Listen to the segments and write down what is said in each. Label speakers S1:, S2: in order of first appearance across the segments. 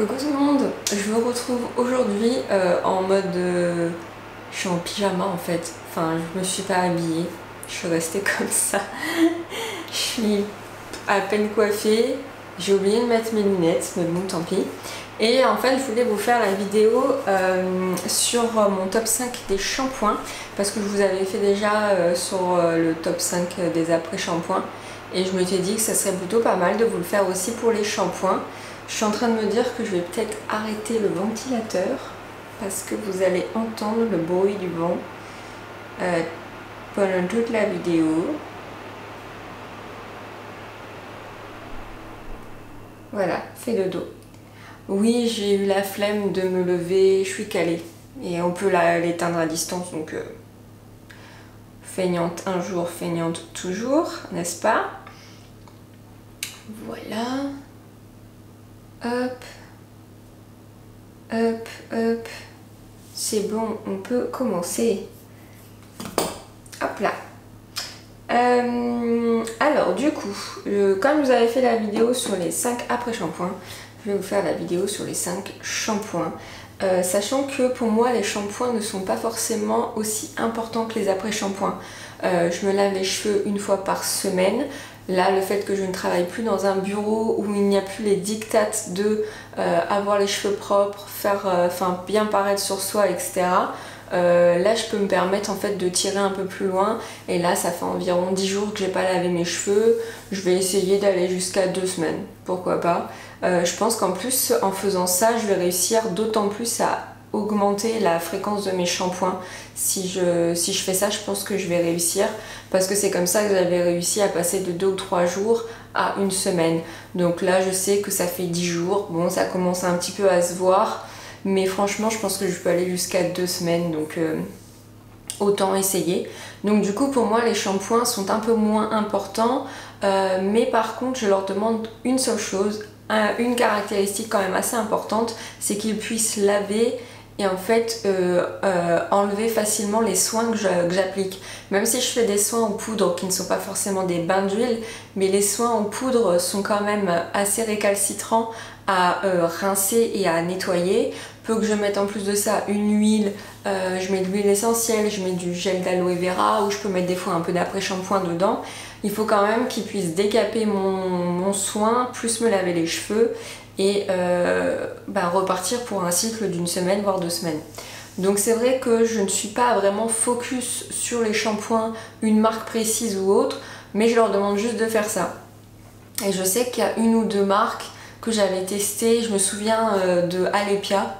S1: Coucou tout le monde, je vous retrouve aujourd'hui en mode... je suis en pyjama en fait, enfin je me suis pas habillée, je suis restée comme ça. Je suis à peine coiffée, j'ai oublié de mettre mes lunettes, mais bon tant pis. Et en fait je voulais vous faire la vidéo sur mon top 5 des shampoings, parce que je vous avais fait déjà sur le top 5 des après-shampoings. Et je m'étais dit que ça serait plutôt pas mal de vous le faire aussi pour les shampoings. Je suis en train de me dire que je vais peut-être arrêter le ventilateur parce que vous allez entendre le bruit du vent pendant toute la vidéo. Voilà, fait le dos. Oui, j'ai eu la flemme de me lever, je suis calée. Et on peut l'éteindre à distance, donc feignante un jour, feignante toujours, n'est-ce pas? Voilà. Hop, hop, hop, c'est bon, on peut commencer. Hop là. Alors du coup, comme vous avez fait la vidéo sur les 5 après-shampoings, je vais vous faire la vidéo sur les 5 shampoings. Sachant que pour moi les shampoings ne sont pas forcément aussi importants que les après-shampoings. Je me lave les cheveux une fois par semaine. Là, le fait que je ne travaille plus dans un bureau où il n'y a plus les dictates de avoir les cheveux propres, faire, bien paraître sur soi, etc. Là, je peux me permettre en fait de tirer un peu plus loin. Et là, ça fait environ 10 jours que j'ai pas lavé mes cheveux. Je vais essayer d'aller jusqu'à 2 semaines, pourquoi pas. Je pense qu'en plus, en faisant ça, je vais réussir d'autant plus à augmenter la fréquence de mes shampoings. Si je fais ça, je pense que je vais réussir, parce que c'est comme ça que j'avais réussi à passer de 2 ou 3 jours à une semaine. Donc là, je sais que ça fait 10 jours. Bon, ça commence un petit peu à se voir, mais franchement, je pense que je peux aller jusqu'à 2 semaines, donc autant essayer. Donc du coup, pour moi, les shampoings sont un peu moins importants, mais par contre, je leur demande une seule chose, une caractéristique quand même assez importante, c'est qu'ils puissent laver et en fait enlever facilement les soins que j'applique. Même si je fais des soins en poudre qui ne sont pas forcément des bains d'huile, mais les soins en poudre sont quand même assez récalcitrants à rincer et à nettoyer. Peu que je mette en plus de ça une huile, je mets de l'huile essentielle, je mets du gel d'aloe vera, ou je peux mettre des fois un peu d'après-shampoing dedans. Il faut quand même qu'il puisse décaper mon soin, plus me laver les cheveux et repartir pour un cycle d'une semaine voire 2 semaines. Donc c'est vrai que je ne suis pas vraiment focus sur les shampoings, une marque précise ou autre, mais je leur demande juste de faire ça. Et je sais qu'il y a une ou deux marques que j'avais testées. Je me souviens de Alepia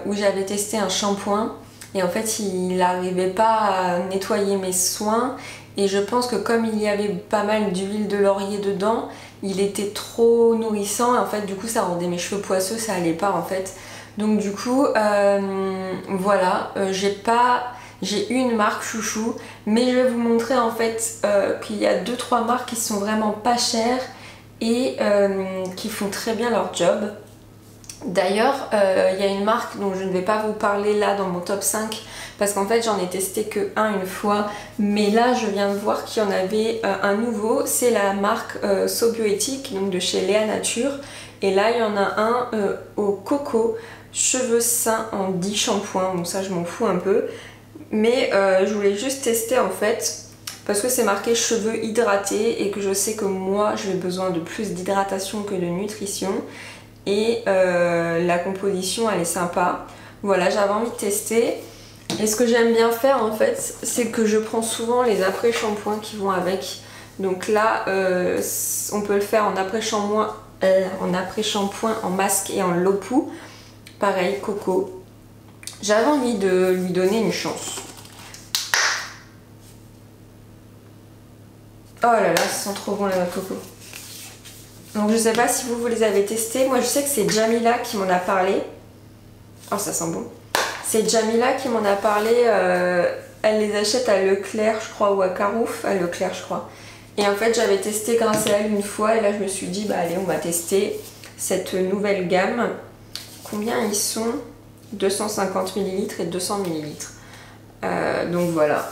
S1: où j'avais testé un shampoing et en fait il n'arrivait pas à nettoyer mes soins. Et je pense que comme il y avait pas mal d'huile de laurier dedans, il était trop nourrissant et en fait du coup ça rendait mes cheveux poisseux, ça allait pas en fait. Donc du coup voilà, j'ai une marque chouchou, mais je vais vous montrer en fait qu'il y a 2-3 marques qui sont vraiment pas chères et qui font très bien leur job. D'ailleurs, il y a une marque dont je ne vais pas vous parler là dans mon top 5 parce qu'en fait j'en ai testé que un une fois, mais là je viens de voir qu'il y en avait un nouveau, c'est la marque So Bioéthique, donc de chez Léa Nature, et là il y en a un au coco, cheveux sains en 10 shampoings, donc ça je m'en fous un peu, mais je voulais juste tester en fait parce que c'est marqué cheveux hydratés et que je sais que moi j'ai besoin de plus d'hydratation que de nutrition. Et la composition elle est sympa. Voilà, j'avais envie de tester. Et ce que j'aime bien faire en fait, c'est que je prends souvent les après-shampoings qui vont avec. Donc là on peut le faire en après-shampoing, en masque et en lopou. Pareil, coco. J'avais envie de lui donner une chance. Oh là là, ça sent trop bon la noix de coco. Donc je sais pas si vous les avez testés. Moi je sais que c'est Jamila qui m'en a parlé. Oh ça sent bon. C'est Jamila qui m'en a parlé. Elle les achète à Leclerc je crois, ou à Carouf. À Leclerc je crois. Et en fait j'avais testé grâce à elle une fois. Et là je me suis dit bah allez on va tester cette nouvelle gamme. Combien ils sont? 250 ml et 200 ml. Donc voilà.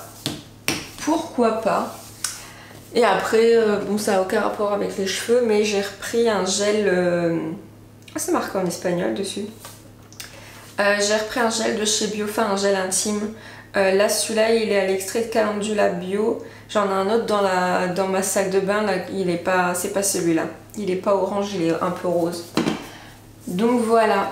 S1: Pourquoi pas. Et après, bon ça n'a aucun rapport avec les cheveux, mais j'ai repris un gel Ah, c'est marqué en espagnol dessus. J'ai repris un gel de chez Biofin, un gel intime. Là celui-là il est à l'extrait de calendula bio. J'en ai un autre dans ma salle de bain, là, c'est pas celui-là. Il est pas orange, il est un peu rose. Donc voilà.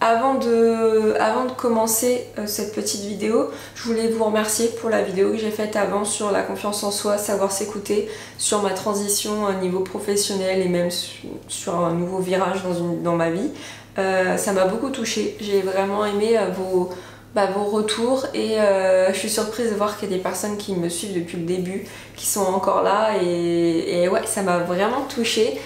S1: Avant de commencer cette petite vidéo, je voulais vous remercier pour la vidéo que j'ai faite avant sur la confiance en soi, savoir s'écouter, sur ma transition au niveau professionnel et même sur un nouveau virage dans ma vie. Ça m'a beaucoup touchée. J'ai vraiment aimé vos retours et je suis surprise de voir qu'il y a des personnes qui me suivent depuis le début, qui sont encore là et ouais, ça m'a vraiment touchée.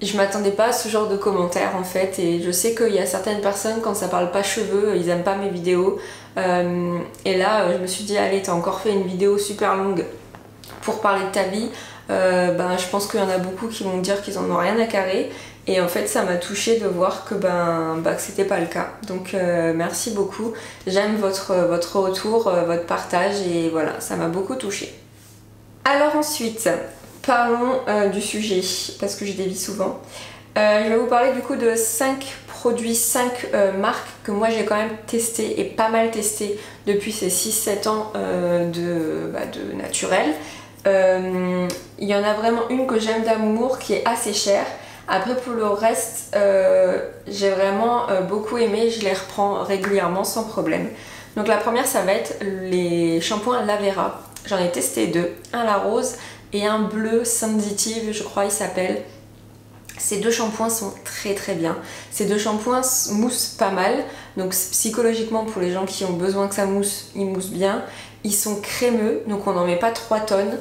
S1: Je m'attendais pas à ce genre de commentaires en fait, et je sais qu'il y a certaines personnes, quand ça parle pas cheveux, ils aiment pas mes vidéos. Et là, je me suis dit, allez, t'as encore fait une vidéo super longue pour parler de ta vie. Je pense qu'il y en a beaucoup qui vont me dire qu'ils en ont rien à carrer. Et en fait, ça m'a touchée de voir que c'était pas le cas. Donc merci beaucoup. J'aime votre retour, votre partage, et voilà, ça m'a beaucoup touchée. Alors ensuite, parlons du sujet, parce que je dévie souvent. Je vais vous parler du coup de 5 produits, 5 marques que moi j'ai quand même testé et pas mal testé depuis ces 6-7 ans de naturel. Il y en a vraiment une que j'aime d'amour qui est assez chère. Après pour le reste, j'ai vraiment beaucoup aimé, je les reprends régulièrement sans problème. Donc la première, ça va être les shampoings Lavera. J'en ai testé 2, un la rose et un bleu sensitive, je crois il s'appelle. Ces 2 shampoings sont très très bien. Ces 2 shampoings moussent pas mal, donc psychologiquement pour les gens qui ont besoin que ça mousse, ils moussent bien. Ils sont crémeux, donc on n'en met pas 3 tonnes.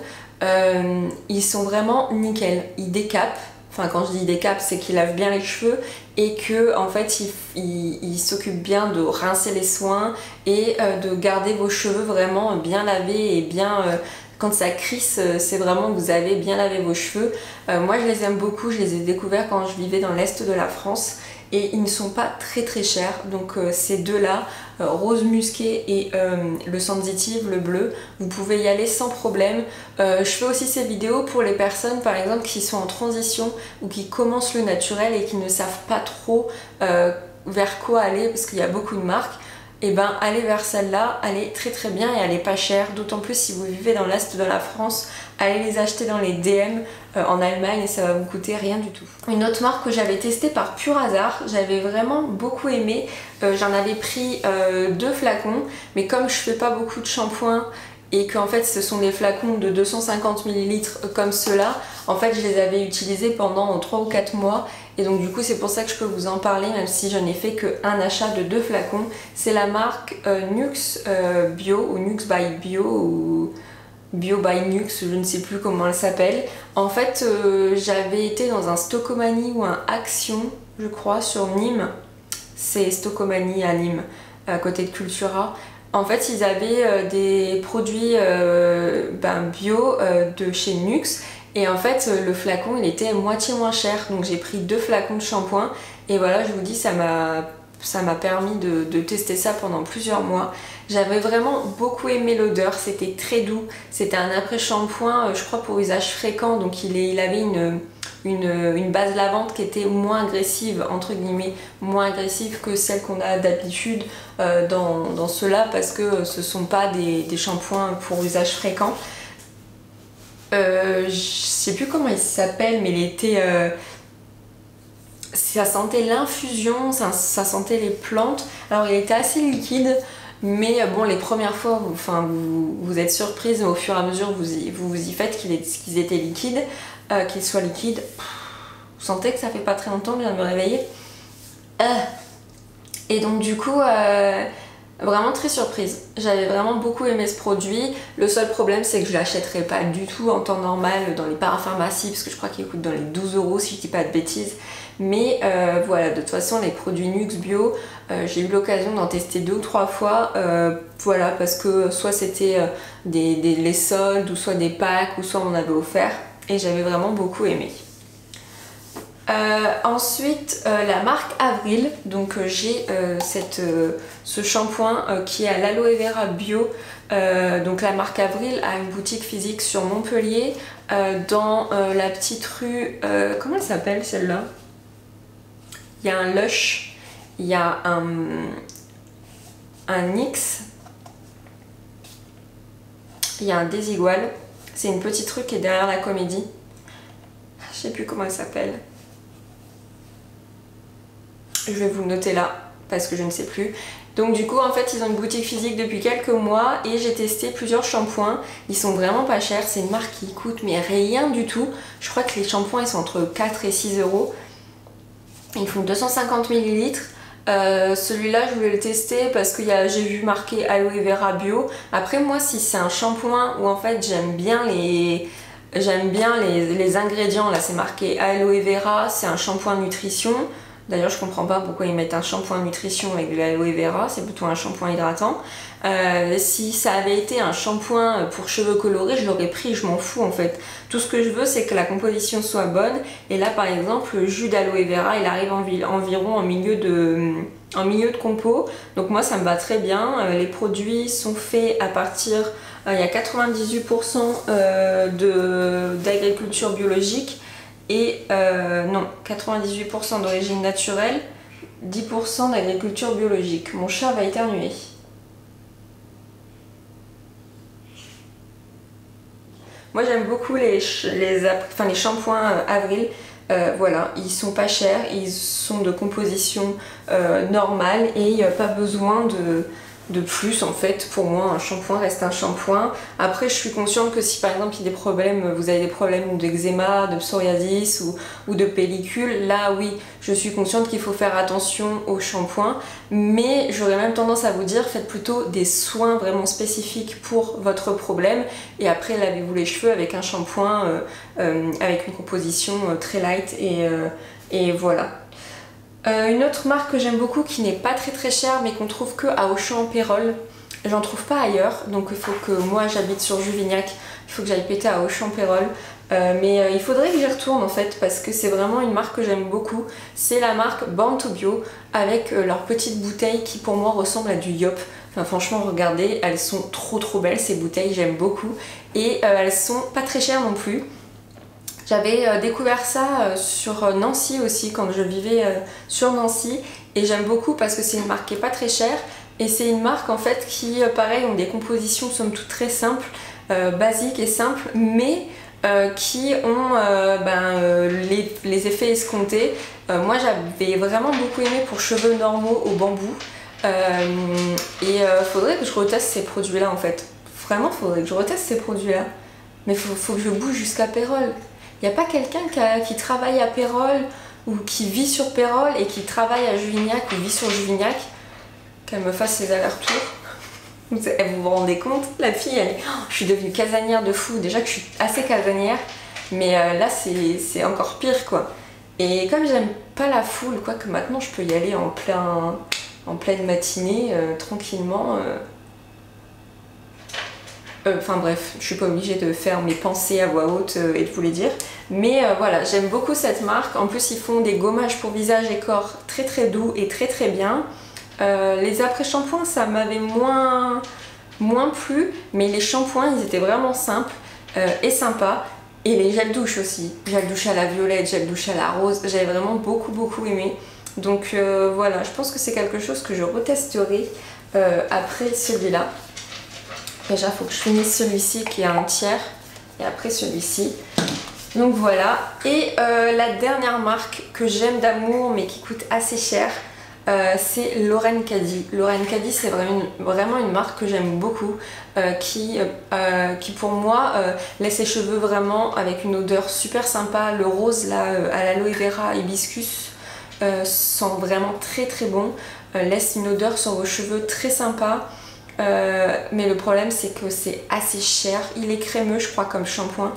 S1: Ils sont vraiment nickel, ils décapent. Enfin quand je dis décapent, c'est qu'ils lavent bien les cheveux et que en fait ils s'occupent bien de rincer les soins et de garder vos cheveux vraiment bien lavés et bien... Quand ça crisse, c'est vraiment que vous avez bien lavé vos cheveux. Moi je les aime beaucoup, je les ai découverts quand je vivais dans l'est de la France et ils ne sont pas très très chers. Donc ces 2 là, rose musqué et le sensitive, le bleu, vous pouvez y aller sans problème. Je fais aussi ces vidéos pour les personnes par exemple qui sont en transition ou qui commencent le naturel et qui ne savent pas trop vers quoi aller parce qu'il y a beaucoup de marques. Et allez vers celle-là, elle est très très bien et elle est pas chère, d'autant plus si vous vivez dans l'est de la France, allez les acheter dans les DM en Allemagne et ça va vous coûter rien du tout. Une autre marque que j'avais testée par pur hasard, j'avais vraiment beaucoup aimé, j'en avais pris 2 flacons, mais comme je fais pas beaucoup de shampoing et qu'en fait ce sont des flacons de 250 ml comme ceux-là, en fait je les avais utilisés pendant 3 ou 4 mois et donc du coup c'est pour ça que je peux vous en parler même si je n'ai fait qu'un achat de 2 flacons. C'est la marque Nuxe Bio ou Nuxe by Bio ou Bio by Nuxe, je ne sais plus comment elle s'appelle. En fait j'avais été dans un Stocomanie ou un Action je crois sur Nîmes, c'est Stocomanie à Nîmes à côté de Cultura. En fait, ils avaient des produits bio de chez Nuxe et en fait le flacon il était moitié moins cher, donc j'ai pris 2 flacons de shampoing et voilà, je vous dis, ça m'a permis de tester ça pendant plusieurs mois. J'avais vraiment beaucoup aimé l'odeur, c'était très doux, c'était un après-shampoing je crois pour usage fréquent, donc il avait une base lavante qui était moins agressive, entre guillemets, moins agressive que celle qu'on a d'habitude dans ceux-là parce que ce sont pas des shampoings pour usage fréquent. Je sais plus comment il s'appelle, mais il était... ça sentait l'infusion, ça sentait les plantes. Alors il était assez liquide, mais bon, les premières fois, vous êtes surprise, mais au fur et à mesure vous y faites qu'ils étaient liquides. Qu'il soit liquide, vous sentez que ça fait pas très longtemps que je viens de me réveiller. Et donc du coup vraiment très surprise, j'avais vraiment beaucoup aimé ce produit. Le seul problème c'est que je l'achèterais pas du tout en temps normal dans les parapharmacies parce que je crois qu'il coûte dans les 12 € si je dis pas de bêtises. Mais voilà, de toute façon les produits Nuxe Bio, j'ai eu l'occasion d'en tester 2 ou 3 fois, voilà, parce que soit c'était les soldes ou soit des packs ou soit on avait offert et j'avais vraiment beaucoup aimé. Ensuite la marque Avril, donc j'ai ce shampoing qui est à l'aloe vera bio. Donc la marque Avril a une boutique physique sur Montpellier, dans la petite rue, comment elle s'appelle celle-là? Il y a un Lush, il y a un NYX, il y a un Desigual. C'est une petite rue qui est derrière la Comédie. Je sais plus comment elle s'appelle. Je vais vous le noter là parce que je ne sais plus. Donc du coup en fait ils ont une boutique physique depuis quelques mois et j'ai testé plusieurs shampoings. Ils sont vraiment pas chers, c'est une marque qui coûte mais rien du tout. Je crois que les shampoings ils sont entre 4 et 6 euros. Ils font 250 ml. Celui-là je voulais le tester parce que j'ai vu marqué aloe vera bio. Après moi si c'est un shampoing où en fait j'aime bien les ingrédients, là c'est marqué aloe vera, c'est un shampoing nutrition. D'ailleurs je comprends pas pourquoi ils mettent un shampoing nutrition avec de l'aloe vera, c'est plutôt un shampoing hydratant. Si ça avait été un shampoing pour cheveux colorés, je l'aurais pris, je m'en fous en fait. Tout ce que je veux c'est que la composition soit bonne. Et là par exemple le jus d'aloe vera il arrive environ en milieu de compo. Donc moi ça me va très bien. Les produits sont faits à partir, il y a 98% d'agriculture biologique. Et non, 98% d'origine naturelle, 10% d'agriculture biologique. Mon chat va éternuer. Moi j'aime beaucoup les shampoings Avril. Voilà, ils sont pas chers, ils sont de composition normale et il n'y a pas besoin de plus en fait. Pour moi un shampoing reste un shampoing. Après je suis consciente que si par exemple il y a des problèmes, vous avez des problèmes d'eczéma, de psoriasis ou de pellicule, là oui je suis consciente qu'il faut faire attention au shampoing, mais j'aurais même tendance à vous dire faites plutôt des soins vraiment spécifiques pour votre problème et après lavez-vous les cheveux avec un shampoing avec une composition très light et voilà. Une autre marque que j'aime beaucoup qui n'est pas très chère mais qu'on trouve que à Auchan Pérol, j'en trouve pas ailleurs, donc il faut que moi j'habite sur Juvignac, il faut que j'aille péter à Auchan Pérol, mais il faudrait que j'y retourne en fait parce que c'est vraiment une marque que j'aime beaucoup. C'est la marque Born to Bio avec leur petite bouteille qui pour moi ressemble à du Yop. Enfin franchement regardez, elles sont trop belles ces bouteilles, j'aime beaucoup et elles sont pas très chères non plus. J'avais découvert ça sur Nancy aussi quand je vivais sur Nancy et j'aime beaucoup parce que c'est une marque qui n'est pas très chère et c'est une marque en fait qui pareil ont des compositions somme toute très simples, basiques et simples mais qui ont les effets escomptés. Moi j'avais vraiment beaucoup aimé pour cheveux normaux au bambou et faudrait que je reteste ces produits là en fait. Vraiment faudrait que je reteste ces produits là mais faut que je bouge jusqu'à Pérol. Il n'y a pas quelqu'un qui travaille à Pérol ou qui vit sur Pérol et qui travaille à Juvignac ou vit sur Juvignac, qu'elle me fasse ses allers-retours. Vous vous rendez compte? La fille, je suis devenue casanière de fou. Déjà que je suis assez casanière, mais là c'est encore pire quoi. Et comme j'aime pas la foule, quoi que maintenant je peux y aller en pleine matinée, tranquillement. Enfin bref, je suis pas obligée de faire mes pensées à voix haute et de vous les dire. Mais voilà, j'aime beaucoup cette marque. En plus, ils font des gommages pour visage et corps très doux et très bien. Les après-shampoings, ça m'avait moins plu. Mais les shampoings, ils étaient vraiment simples et sympas. Et les gels douche aussi. Gel douche à la violette, gel douche à la rose. J'avais vraiment beaucoup aimé. Donc voilà, je pense que c'est quelque chose que je retesterai après celui-là. Déjà, il faut que je finisse celui-ci qui est un tiers et après celui-ci. Donc voilà. Et la dernière marque que j'aime d'amour mais qui coûte assez cher, c'est Lauren Caddy. Lauren Caddy, c'est vraiment une marque que j'aime beaucoup qui pour moi laisse ses cheveux vraiment avec une odeur super sympa. Le rose là à l'aloe vera hibiscus sent vraiment très bon. Laisse une odeur sur vos cheveux très sympa. Mais le problème c'est que c'est assez cher. Il est crémeux je crois comme shampoing.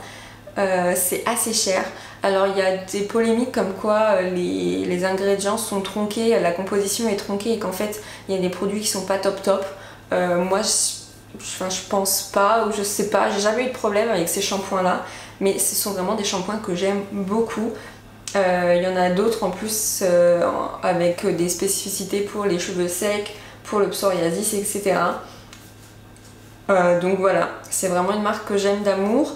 S1: C'est assez cher. Alors il y a des polémiques comme quoi les ingrédients sont tronqués, la composition est tronquée et qu'en fait il y a des produits qui sont pas top. Moi je pense pas ou je sais pas, j'ai jamais eu de problème avec ces shampoings là. Mais ce sont vraiment des shampoings que j'aime beaucoup. Il y en a d'autres en plus avec des spécificités pour les cheveux secs, pour le psoriasis, etc. Donc voilà, c'est vraiment une marque que j'aime d'amour.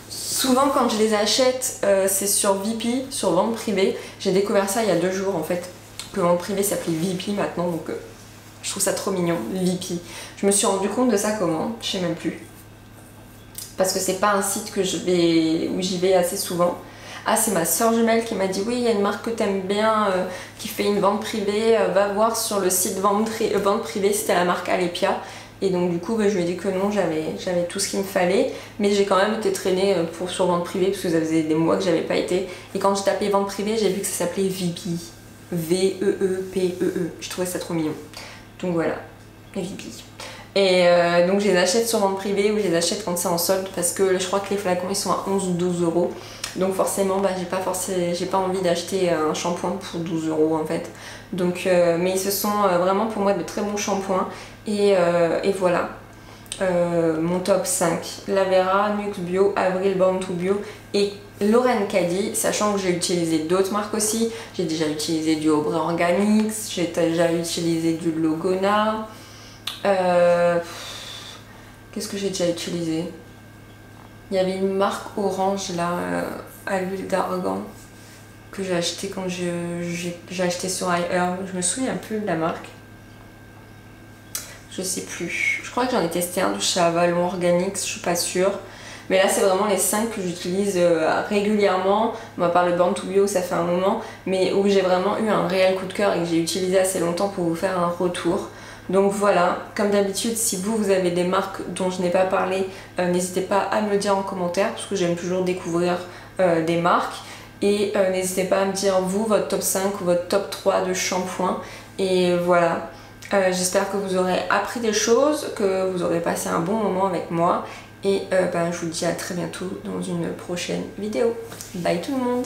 S1: Souvent quand je les achète, c'est sur VP, sur vente privée. J'ai découvert ça il y a 2 jours en fait, que vente privée s'appelait VP maintenant, donc je trouve ça trop mignon, VP. Je me suis rendu compte de ça comment, je sais même plus. Parce que c'est pas un site où j'y vais assez souvent. Ah, c'est ma soeur jumelle qui m'a dit oui, il y a une marque que t'aimes bien qui fait une vente privée, va voir sur le site vente privée, c'était la marque Alepia. Et donc du coup je lui ai dit que non, j'avais tout ce qu'il me fallait, mais j'ai quand même été traînée sur vente privée parce que ça faisait des mois que j'avais pas été. Et quand j'ai tapé vente privée, j'ai vu que ça s'appelait VP, V-E-E-P-E-E. Je trouvais ça trop mignon. Donc voilà, VP. Et donc je les achète sur vente privée ou je les achète quand c'est en solde parce que je crois que les flacons ils sont à 11 ou 12 euros. Donc forcément j'ai pas envie d'acheter un shampoing pour 12 euros en fait. Donc, mais ce sont vraiment pour moi de très bons shampoings. Et voilà. Mon top 5, Lavera, Nux Bio, Avril Born to Bio et Lorraine Caddy, sachant que j'ai utilisé d'autres marques aussi. J'ai déjà utilisé du Aubrey Organics, j'ai déjà utilisé du Logona. Qu'est-ce que j'ai déjà utilisé? Il y avait une marque orange là, à l'huile d'argan, que j'ai acheté quand j'ai acheté sur iHerb. Je me souviens plus de la marque. Je sais plus. Je crois que j'en ai testé un de chez Avalon Organics, je suis pas sûre. Mais là c'est vraiment les 5 que j'utilise régulièrement. Bon, à part le Born to Bio, ça fait un moment, mais où j'ai vraiment eu un réel coup de cœur et que j'ai utilisé assez longtemps pour vous faire un retour. Donc voilà, comme d'habitude, si vous avez des marques dont je n'ai pas parlé, n'hésitez pas à me le dire en commentaire parce que j'aime toujours découvrir des marques. Et n'hésitez pas à me dire vous, votre top 5 ou votre top 3 de shampoing. Et voilà. J'espère que vous aurez appris des choses, que vous aurez passé un bon moment avec moi et je vous dis à très bientôt dans une prochaine vidéo. Bye tout le monde!